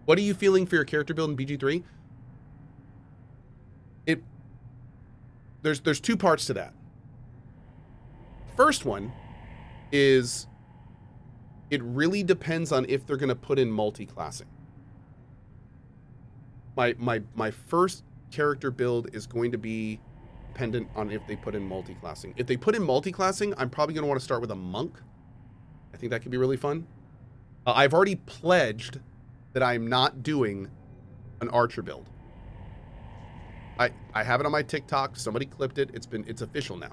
What are you feeling for your character build in BG3? There's two parts to that. First one is it really depends on if they're going to put in multi-classing. My first character build is going to be dependent on if they put in multi-classing. If they put in multi-classing, I'm probably going to want to start with a monk. I think that could be really fun. I've already pledged that I'm not doing an archer build. I have it on my TikTok. Somebody clipped it. It's official now.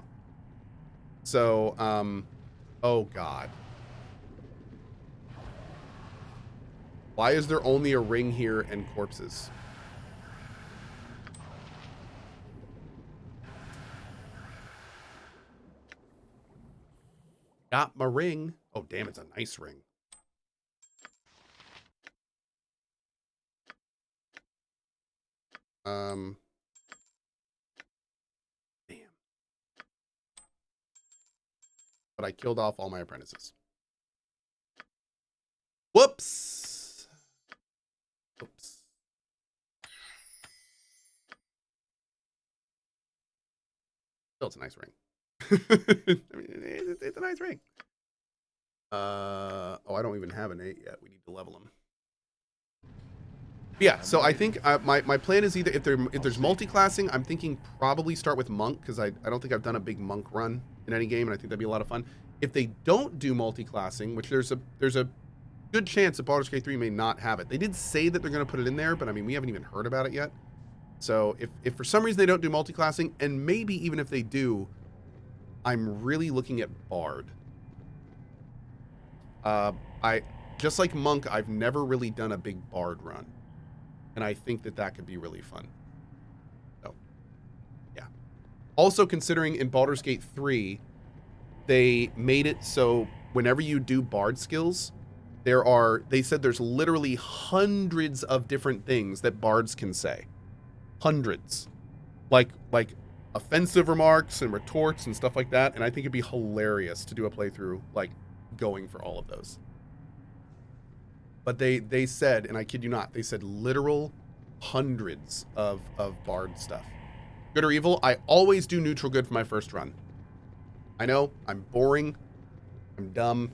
So, oh God. Why is there only a ring here and corpses? Got my ring. Oh, damn, it's a nice ring. Damn. But I killed off all my apprentices. Whoops. Oops. Still, it's a nice ring. I mean, it's a nice ring. Oh, I don't even have an 8 yet. We need to level them. Yeah, so I think my plan is either if there's multi-classing, I'm thinking probably start with monk because I don't think I've done a big monk run in any game, and I think that'd be a lot of fun. If they don't do multi-classing, which there's a good chance that Baldur's Gate 3 may not have it. They did say that they're going to put it in there, but I mean we haven't even heard about it yet. So if for some reason they don't do multi-classing, and maybe even if they do, I'm really looking at Bard. I just like monk, I've never really done a big Bard run. And I think that could be really fun. So, yeah. Also considering in Baldur's Gate 3, they made it so whenever you do Bard skills, they said there's literally hundreds of different things that Bards can say. Hundreds. Like offensive remarks and retorts and stuff like that. And I think it'd be hilarious to do a playthrough, like, going for all of those. But they said, and I kid you not, they said literal hundreds of Bard stuff. Good or evil, I always do neutral good for my first run. I know, I'm boring, I'm dumb,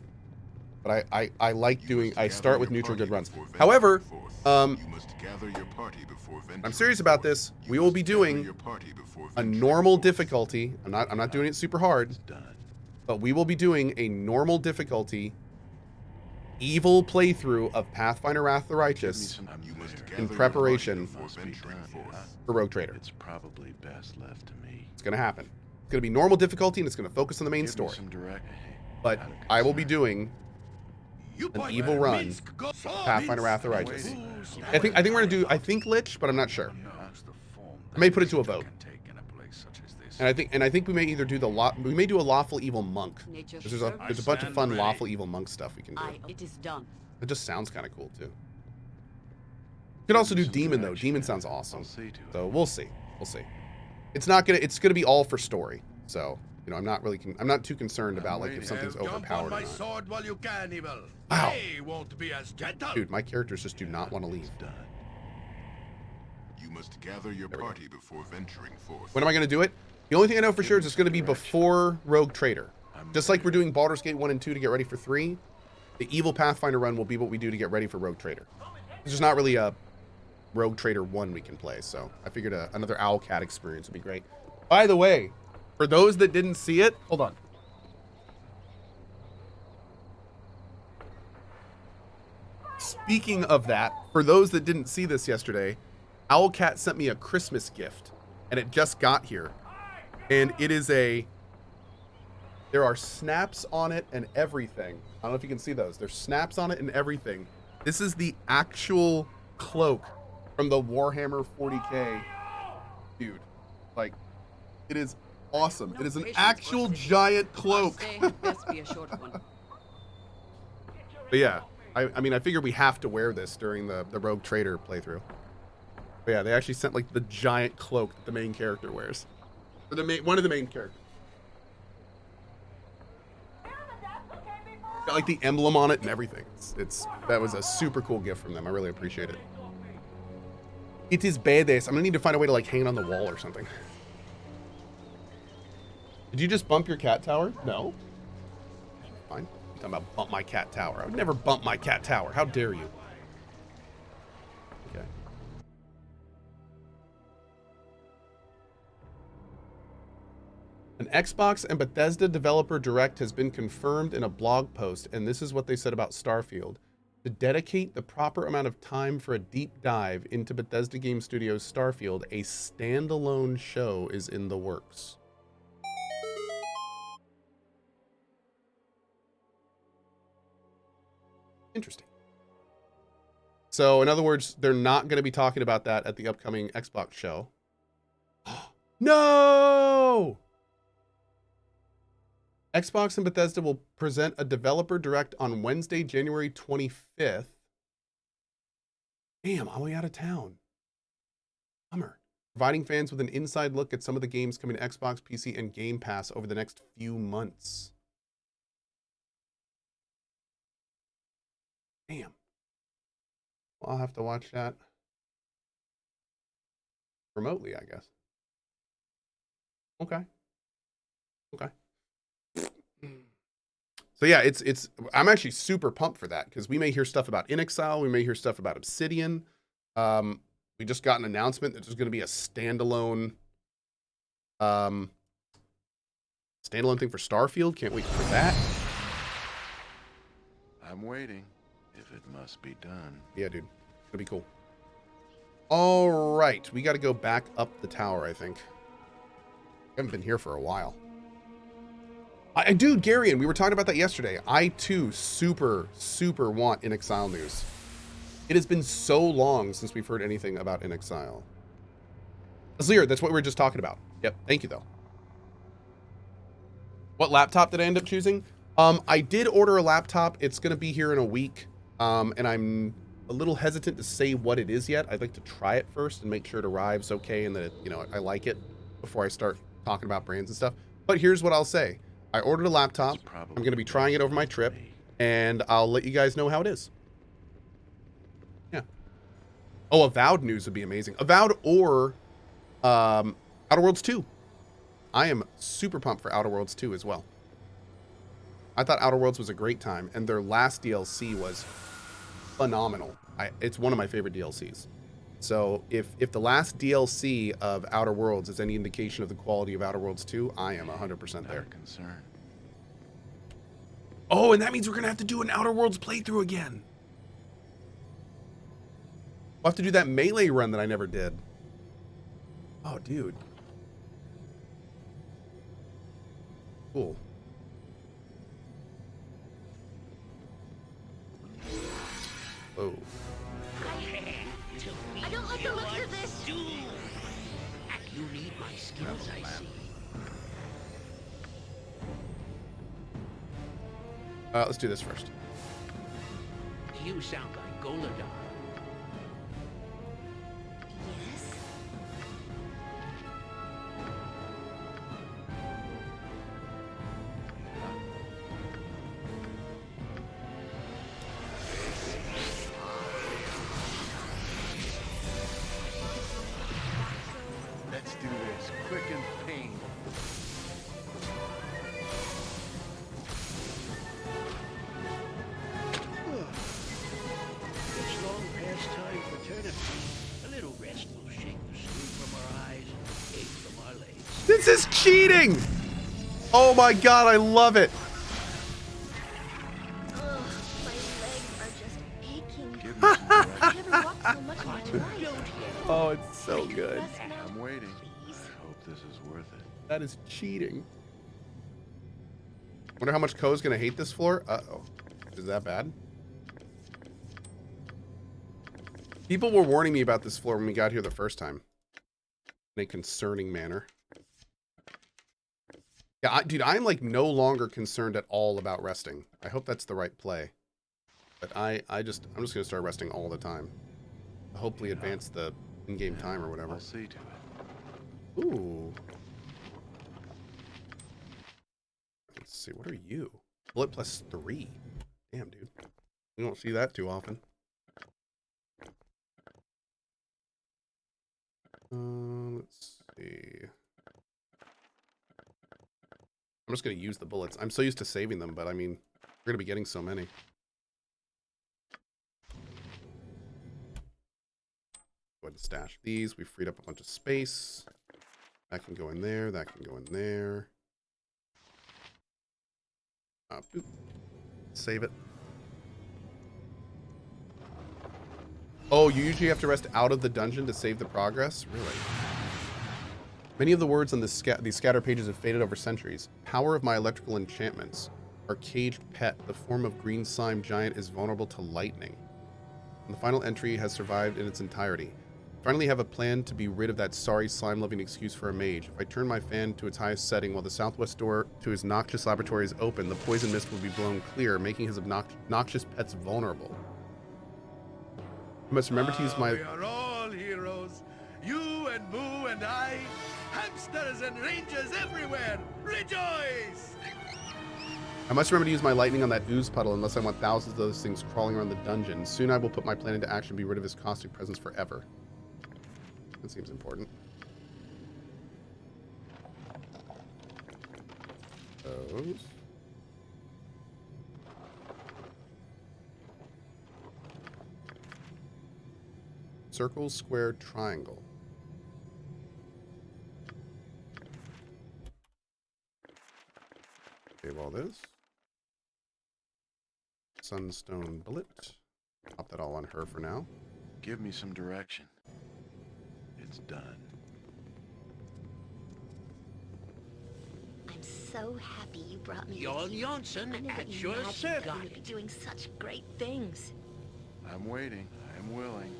but I like doing, I start with neutral good runs. However, I'm serious about this. We will be doing a normal difficulty. I'm not doing it super hard, but we will be doing a normal difficulty evil playthrough of Pathfinder Wrath of the Righteous in preparation for Rogue Trader. It's probably best left to me. It's gonna happen. It's gonna be normal difficulty and it's gonna focus on the main story. But I will be doing an evil run of Pathfinder Wrath of the Righteous. I think we're gonna do Lich, but I'm not sure. I may put it to a vote. And I think we may either do we may do a lawful evil monk. There's a bunch of fun lawful evil monk stuff we can do. It is done. It just sounds kind of cool too. You could also do demon though. Demon sounds awesome. So we'll see. We'll see. It's gonna be all for story. So you know I'm not too concerned about like if something's overpowered or not. Wow. Dude, my characters just do not want to leave. You must gather your party before venturing forth. When am I gonna do it? The only thing I know for sure is it's going to be before Rogue Trader. Just like we're doing Baldur's Gate 1 and 2 to get ready for 3, the Evil Pathfinder run will be what we do to get ready for Rogue Trader. There's not really a Rogue Trader 1 we can play, so I figured another Owlcat experience would be great. By the way, for those that didn't see it, hold on. Speaking of that, for those that didn't see this yesterday, Owlcat sent me a Christmas gift, and it just got here. And it is there are snaps on it and everything. I don't know if you can see those. There's snaps on it and everything. This is the actual cloak from the Warhammer 40K. Dude, like, it is awesome. It is an actual giant cloak. Best be a short one. But yeah, I mean, I figured we have to wear this during the Rogue Trader playthrough. But yeah, they actually sent like the giant cloak that the main character wears. Or one of the main characters. got like the emblem on it and everything. That was a super cool gift from them. I really appreciate it. It is badass. I'm gonna need to find a way to like hang it on the wall or something. Did you just bump your cat tower? No. Fine. I'm talking about bump my cat tower. I would never bump my cat tower. How dare you? Okay. An Xbox and Bethesda Developer Direct has been confirmed in a blog post, and this is what they said about Starfield. To dedicate the proper amount of time for a deep dive into Bethesda Game Studios' Starfield, a standalone show is in the works. Interesting. So, in other words, they're not going to be talking about that at the upcoming Xbox show. No! Xbox and Bethesda will present a developer direct on Wednesday, January 25th. Damn, I'm way out of town. Bummer. Providing fans with an inside look at some of the games coming to Xbox, PC, and Game Pass over the next few months. Damn. Well, I'll have to watch that remotely, I guess. Okay. Okay. So yeah, it's I'm actually super pumped for that because we may hear stuff about InXile, we may hear stuff about Obsidian. We just got an announcement that there's going to be a standalone thing for Starfield. Can't wait for that. I'm waiting, if it must be done. Yeah, dude, it'll be cool. All right, we got to go back up the tower. I think I haven't been here for a while. Dude, Garion, we were talking about that yesterday. I, too, super want InXile news. It has been so long since we've heard anything about InXile. Azir, that's what we were just talking about. Yep, thank you, though. What laptop did I end up choosing? I did order a laptop. It's going to be here in a week, and I'm a little hesitant to say what it is yet. I'd like to try it first and make sure it arrives okay and that, I like it before I start talking about brands and stuff. But here's what I'll say. I ordered a laptop. I'm going to be trying it over my trip, and I'll let you guys know how it is. Yeah. Oh, Avowed news would be amazing. Avowed or Outer Worlds 2. I am super pumped for Outer Worlds 2 as well. I thought Outer Worlds was a great time, and their last DLC was phenomenal. It's one of my favorite DLCs. So if the last DLC of Outer Worlds is any indication of the quality of Outer Worlds 2, I am 100% there. Concern. Oh, and that means we're going to have to do an Outer Worlds playthrough again. We'll have to do that melee run that I never did. Oh, dude. Cool. Oh. I don't like the looks of this. You need my skills, I see. Let's do this first. You sound like Goladar. Yes? Let's do this quick and painless. It's long past time for tournament. A little rest will shake the sleep from our eyes and ache from our legs. This is cheating! Oh my god, I love it! Ugh, my legs are just aching. Give me some rest. I've never walked so much in my life. Oh, it's so good. Rest now, I'm waiting. please. I hope this is worth it. That is cheating. Wonder how much Cohh's gonna hate this floor? Uh-oh. Is that bad? People were warning me about this floor when we got here the first time. In a concerning manner. Yeah, dude, I'm like no longer concerned at all about resting. I hope that's the right play. But I'm just gonna start resting all the time. Hopefully advance the in-game time or whatever. I'll see to it. Ooh. Let's see, what are you? Bullet plus 3. Damn, dude. We don't see that too often. Let's see. I'm just going to use the bullets. I'm so used to saving them, but I mean, we're going to be getting so many. Go ahead and stash these. We freed up a bunch of space. That can go in there. That can go in there. Boop. Save it. Oh, you usually have to rest out of the dungeon to save the progress? Really? Many of the words on these scatter pages have faded over centuries. Power of my electrical enchantments. Our caged pet, the form of green slime giant, is vulnerable to lightning. And the final entry has survived in its entirety. Finally have a plan to be rid of that sorry slime-loving excuse for a mage. If I turn my fan to its highest setting while the southwest door to his noxious laboratory is open, the poison mist will be blown clear, making his noxious pets vulnerable. I must remember to use my... We are all heroes. You and Boo and I. Hamsters and rangers everywhere. Rejoice! I must remember to use my lightning on that ooze puddle unless I want thousands of those things crawling around the dungeon. Soon I will put my plan into action and be rid of his caustic presence forever. That seems important. Those. Circle, square, triangle. Save all this. Sunstone bullet. Pop that all on her for now. Give me some direction. It's done. I'm so happy you brought me Jon with you. Jonsson I knew at that you your had to be service. doing such great things. I'm waiting. I'm willing.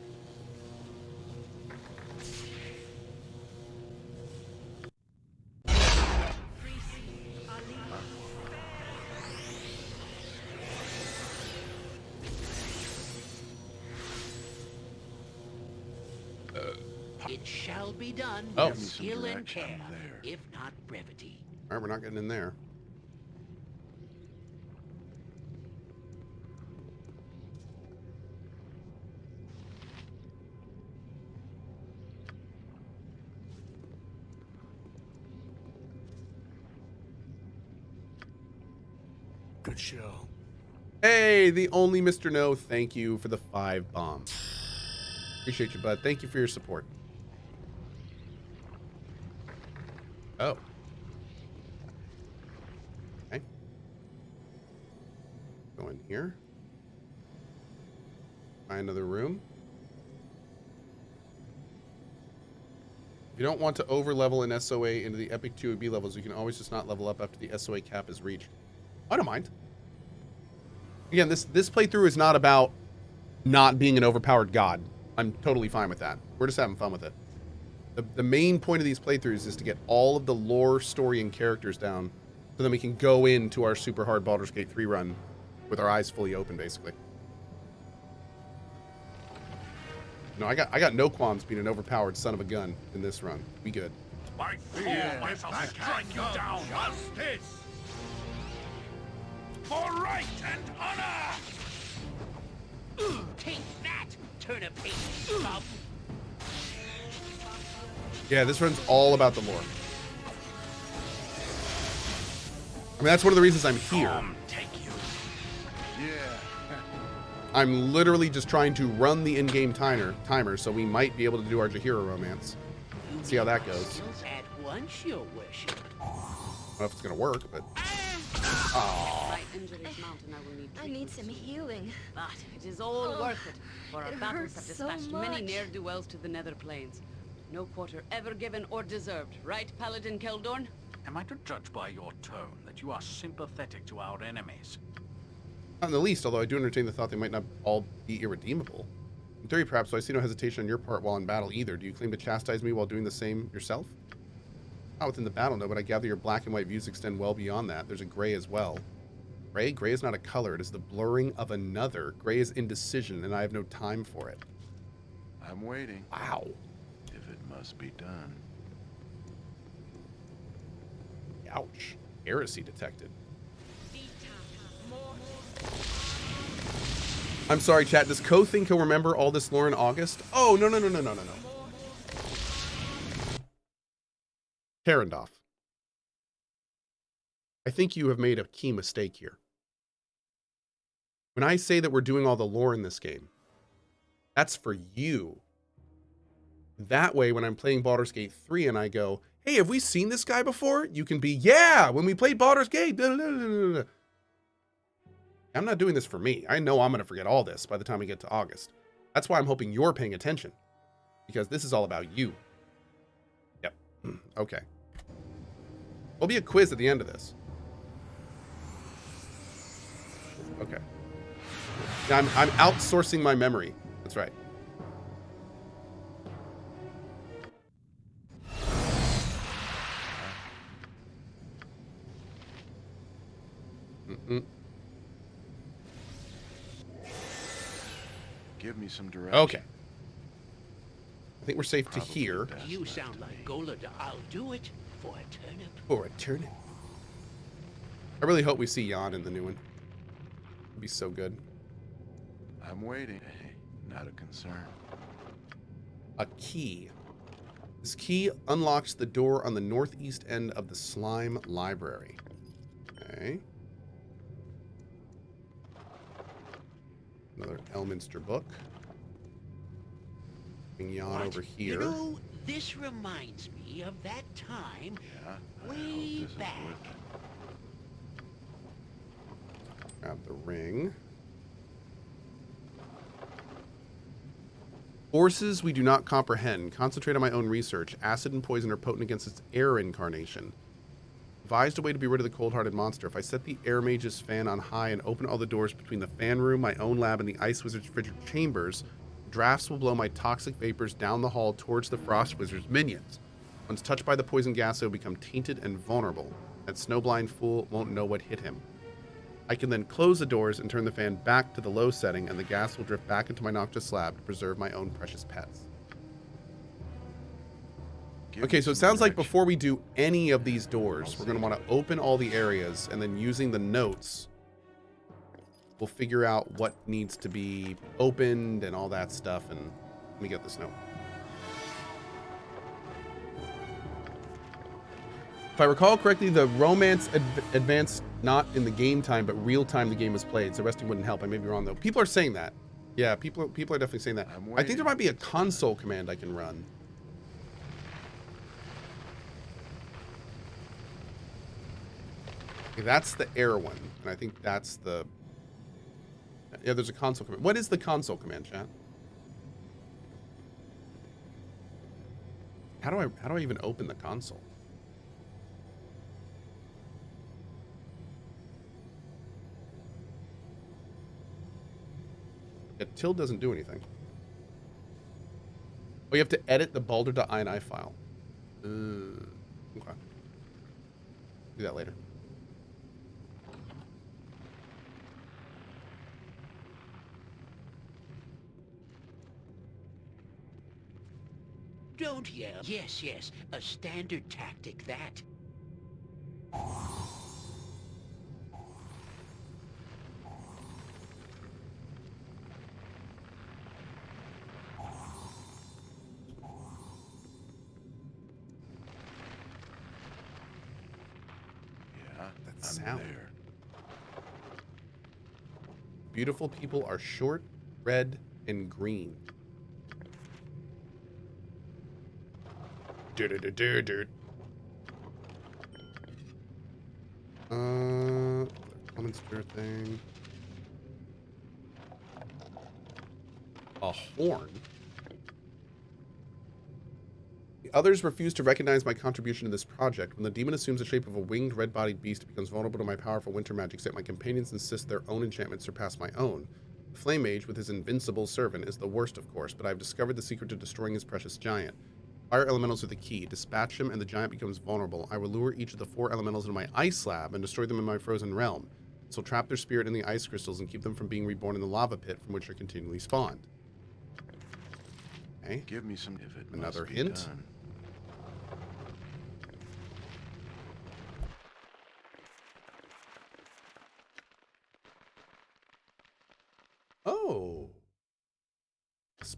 It shall be done Oh. with Give me some skill and direction care, there. if not brevity. All right, we're not getting in there. Good show. Hey, the only Mr. No, thank you for the 5 bombs. Appreciate you, bud. Thank you for your support. Oh. Okay. Go in here. Find another room. If you don't want to over-level an SOA into the Epic 2B levels, you can always just not level up after the SOA cap is reached. I don't mind. Again, this playthrough is not about not being an overpowered god. I'm totally fine with that. We're just having fun with it. The main point of these playthroughs is to get all of the lore, story, and characters down so then we can go into our super hard Baldur's Gate 3 run with our eyes fully open, basically. No, I got no qualms being an overpowered son of a gun in this run. We good. By fear, I shall strike you down. Justice! For right and honor! Take that, turnip pig scum! Yeah, this run's all about the lore. I mean, that's one of the reasons I'm here. Take you. Yeah. I'm literally just trying to run the in-game timer, so we might be able to do our Jahira romance. See how that goes. At once, your worship. I don't know if it's gonna work, but My injuries mount and I will need I treatment need some healing. But it is all worth it, for our it battles hurts have so dispatched many much. ne'er-do-wells to the nether planes. No quarter ever given or deserved, right, Paladin Keldorn? Am I to judge by your tone that you are sympathetic to our enemies? not in the least, although I do entertain the thought they might not all be irredeemable. In theory, perhaps, so I see no hesitation on your part while in battle either. Do you claim to chastise me while doing the same yourself? Not within the battle, no, but I gather your black and white views extend well beyond that. There's a gray as well. Gray? Gray is not a color. It is the blurring of another. Gray is indecision, and I have no time for it. I'm waiting. Wow. If it must be done. Ouch. Heresy detected. I'm sorry, chat. Does Cohh think he'll remember all this lore in August? Oh, no. Karendorf. I think you have made a key mistake here. When I say that we're doing all the lore in this game, that's for you. That way, when I'm playing Baldur's Gate 3 and I go, hey, have we seen this guy before? You can be, yeah, when we played Baldur's Gate. Blah, blah, blah, blah. I'm not doing this for me. I know I'm going to forget all this by the time we get to August. That's why I'm hoping you're paying attention. Because this is all about you. Yep. Okay. There'll be a quiz at the end of this. Okay. Now I'm outsourcing my memory. That's right. Give me some direction. Okay. I think we're safe to Probably here. best You not sound to like be. Golda. I'll do it for a turnip. For a turnip. I really hope we see Jan in the new one. It'd be so good. I'm waiting. Hey, not a concern. A key. This key unlocks the door on the northeast end of the slime library. Okay. Another Elminster book. Bring Jan over here. You know, this reminds me of that time Yeah, I way hope this back. is worth it. Grab the ring. Forces we do not comprehend. Concentrate on my own research. Acid and poison are potent against its air incarnation. Devised a way to be rid of the cold-hearted monster. If I set the air mage's fan on high and open all the doors between the fan room, my own lab, and the ice wizard's frigid chambers, drafts will blow my toxic vapors down the hall towards the frost wizard's minions. Once touched by the poison gas, it will become tainted and vulnerable. That snowblind fool won't know what hit him. I can then close the doors and turn the fan back to the low setting, and the gas will drift back into my noxious slab to preserve my own precious pets. Give Okay, me so it some sounds like direction. before we do any of these doors, we're going to want to open all the areas, and then using the notes, we'll figure out what needs to be opened and all that stuff. And let me get this note. If I recall correctly, the romance advanced not in the game time, but real time the game was played, so resting wouldn't help. I may be wrong, though. People are saying that. Yeah, people are definitely saying that. I'm I think there might be a waiting. console command I can run. Okay, that's the air one, and I think that's the... Yeah, there's a console command. What is the console command, chat? How do I even open the console? Yeah, tilde doesn't do anything. Oh, you have to edit the baldur.ini file. Okay. Do that later. Don't yell. Yes, yes, a standard tactic, that. Yeah, That I'm sound. there. Beautiful people are short, red, and green. Elminster thing. A horn. The others refuse to recognize my contribution to this project. When the demon assumes the shape of a winged, red-bodied beast, it becomes vulnerable to my powerful winter magic, yet my companions insist their own enchantments surpass my own. The Flame Mage, with his invincible servant, is the worst, of course, but I have discovered the secret to destroying his precious giant. Fire elementals are the key. Dispatch him, and the giant becomes vulnerable. I will lure each of the 4 elementals into my ice slab and destroy them in my frozen realm. This will trap their spirit in the ice crystals and keep them from being reborn in the lava pit from which they're continually spawned. Okay. Give me some. If it Another must be hint. done.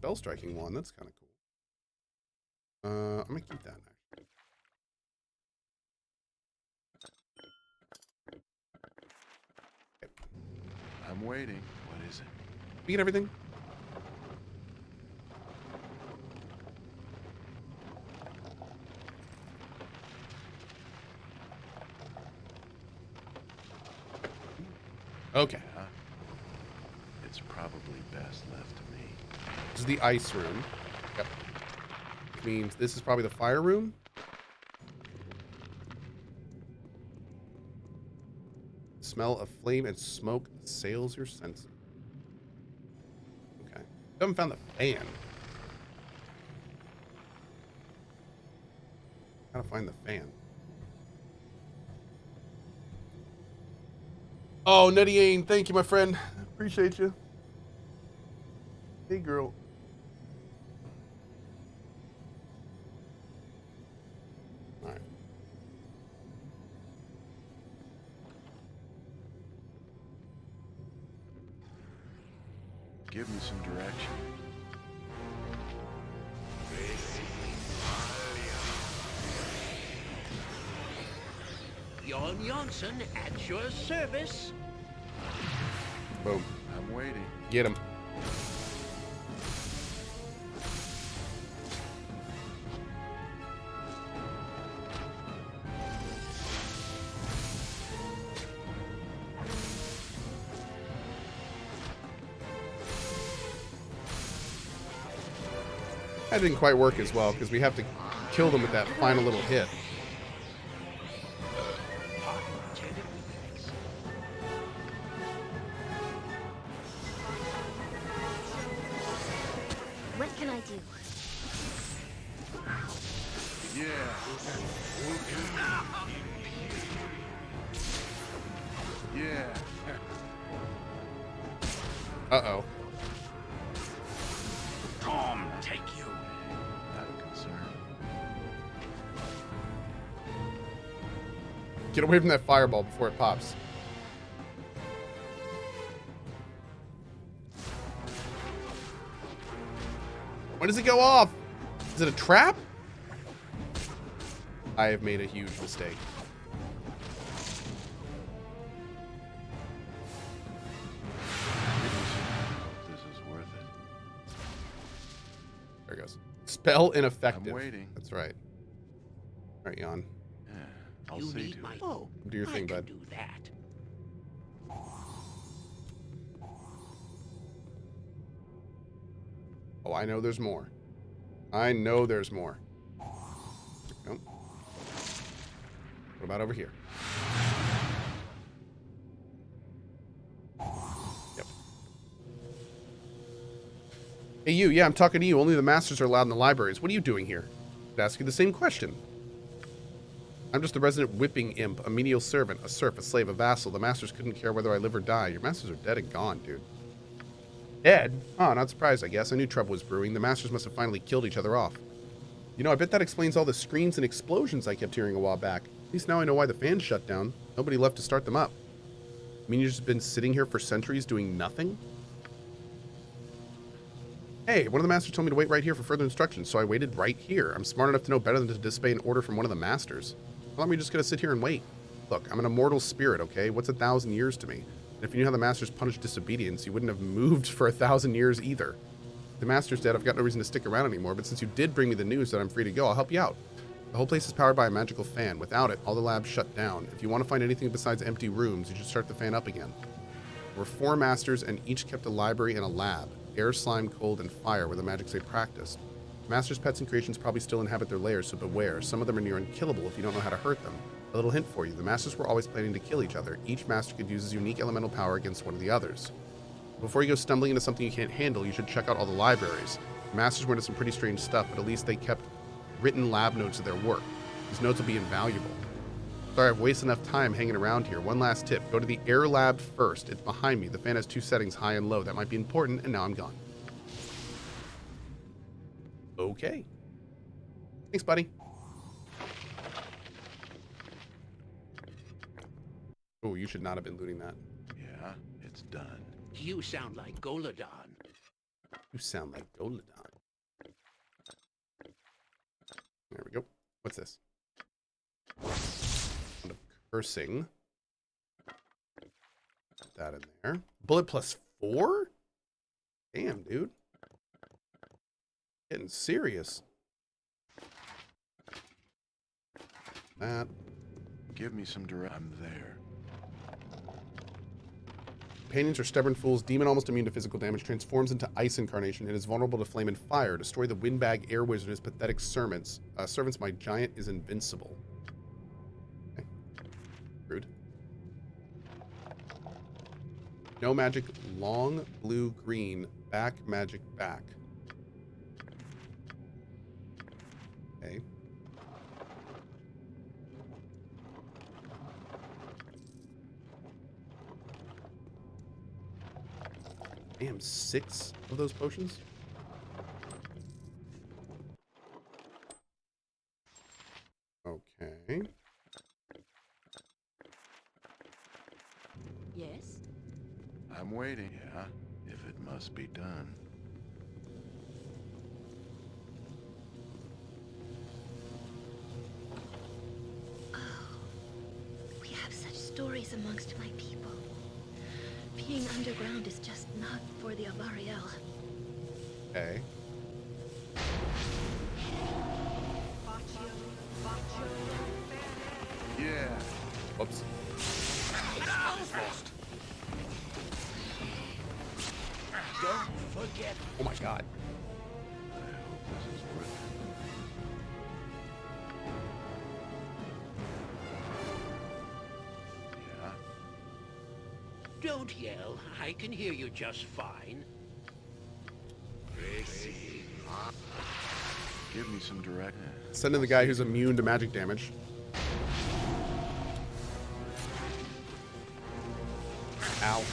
spell striking one. That's kind of cool. I'm gonna keep that actually. I'm waiting. What is it? We get everything. Okay. Yeah. It's probably best left to me. This is the ice room. Yep. Which means this is probably the fire room. Smell of flame and smoke assails your senses. Okay. Haven't found the fan. Gotta find the fan. Oh, Nettie Ain, thank you, my friend. Appreciate you. Hey, girl. All right. Give me some direction. Jon Jonsson at your service. Boom. I'm waiting. Get him. That didn't quite work as well because we have to kill them with that final little hit. What can I do? Yeah. Yeah. Uh-oh. Tom, take you. Not a concern. Get away from that fireball before it pops. When does it go off? Is it a trap? I have made a huge mistake. This is worth it. There it goes. Spell ineffective. I'm waiting. That's right. All right, Jan. Yeah, I'll You see need to my it. oh, Do your I thing, can bud. do that. Oh, I know there's more. I know there's more. Nope. What about over here? Yep. Hey, you. Yeah, I'm talking to you. Only the masters are allowed in the libraries. What are you doing here? I'd ask you the same question. I'm just the resident whipping imp, a menial servant, a serf, a slave, a vassal. The masters couldn't care whether I live or die. Your masters are dead and gone, dude. Dead? Oh, not surprised, I guess. I knew trouble was brewing. The masters must have finally killed each other off. You know, I bet that explains all the screams and explosions I kept hearing a while back. At least now I know why the fans shut down. Nobody left to start them up. I mean, you've just been sitting here for centuries doing nothing? Hey, one of the masters told me to wait right here for further instructions, so I waited right here. I'm smart enough to know better than to disobey an order from one of the masters. Why don't we just gonna sit here and wait? Look, I'm an immortal spirit, okay? What's 1,000 years to me? And if you knew how the masters punish disobedience, you wouldn't have moved for 1,000 years either. If the master's dead, I've got no reason to stick around anymore, but since you did bring me the news that I'm free to go, I'll help you out. The whole place is powered by a magical fan. Without it, all the labs shut down. If you want to find anything besides empty rooms, you should start the fan up again. There were 4 masters, and each kept a library and a lab. Air, slime, cold, and fire were the magics they practiced. Masters' pets and creations probably still inhabit their lairs, so beware. Some of them are near unkillable if you don't know how to hurt them. A little hint for you, the masters were always planning to kill each other. Each master could use his unique elemental power against one of the others. Before you go stumbling into something you can't handle, you should check out all the libraries. The masters were into some pretty strange stuff, but at least they kept written lab notes of their work. These notes will be invaluable. Sorry, I've wasted enough time hanging around here. One last tip, go to the air lab first. It's behind me. The fan has 2 settings, high and low. That might be important, and now I'm gone. Okay. Thanks, buddy. Oh, you should not have been looting that. Yeah, it's done. You sound like Goladon. You sound like Goladon. What's this? Sound of cursing. Put that in there. Bullet plus 4? Damn, dude. Getting serious. That. Give me some direct. I'm there. Companions are stubborn fools. Demon almost immune to physical damage. Transforms into ice incarnation and is vulnerable to flame and fire. Destroy the windbag air wizard and his pathetic servants. My giant is invincible. Okay. Rude. No magic. Long blue green. Back magic back. Okay. Damn, 6 of those potions? Okay. Yes? I'm waiting, yeah, if it must be done. We have such stories amongst my people. Being underground is just not for the Avariel. Okay. Yeah. Whoops. Don't forget. Oh my god. I hope this is worth it. Yeah. Don't yell. I can hear you just fine. Give me some direct. Send in the guy who's immune to magic damage. Ow.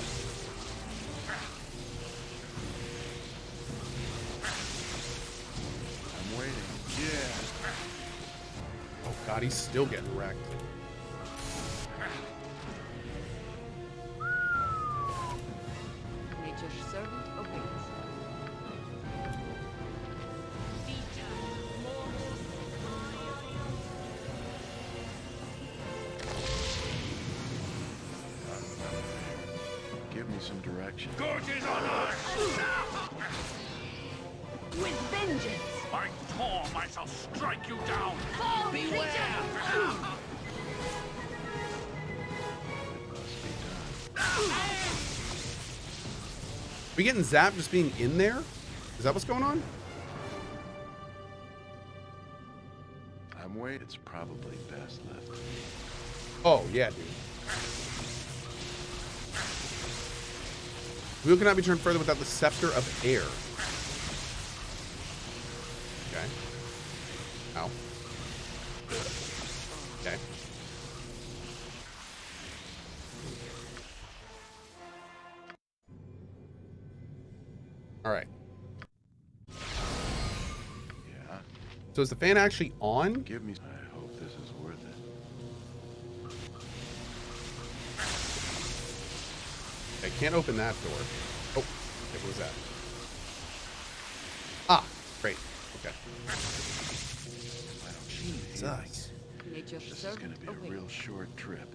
I'm waiting. Yeah. Oh god, he's still getting wrecked. Nature's servant awaits. Give me some direction. Gorges on us! With vengeance! I tore myself strike you down! Beware! We getting zapped just being in there? Is that what's going on? I'm waiting. It's probably best left. Oh, yeah, dude. Wheel cannot be turned further without the scepter of air. Okay. Ow. Okay. All right. Yeah. So is the fan actually on? Give me. I hope this is worth it. I can't open that door. Oh, okay, what was that? Ah, great. Okay. Jesus. Nature's This is servant gonna be a awaits. real short trip.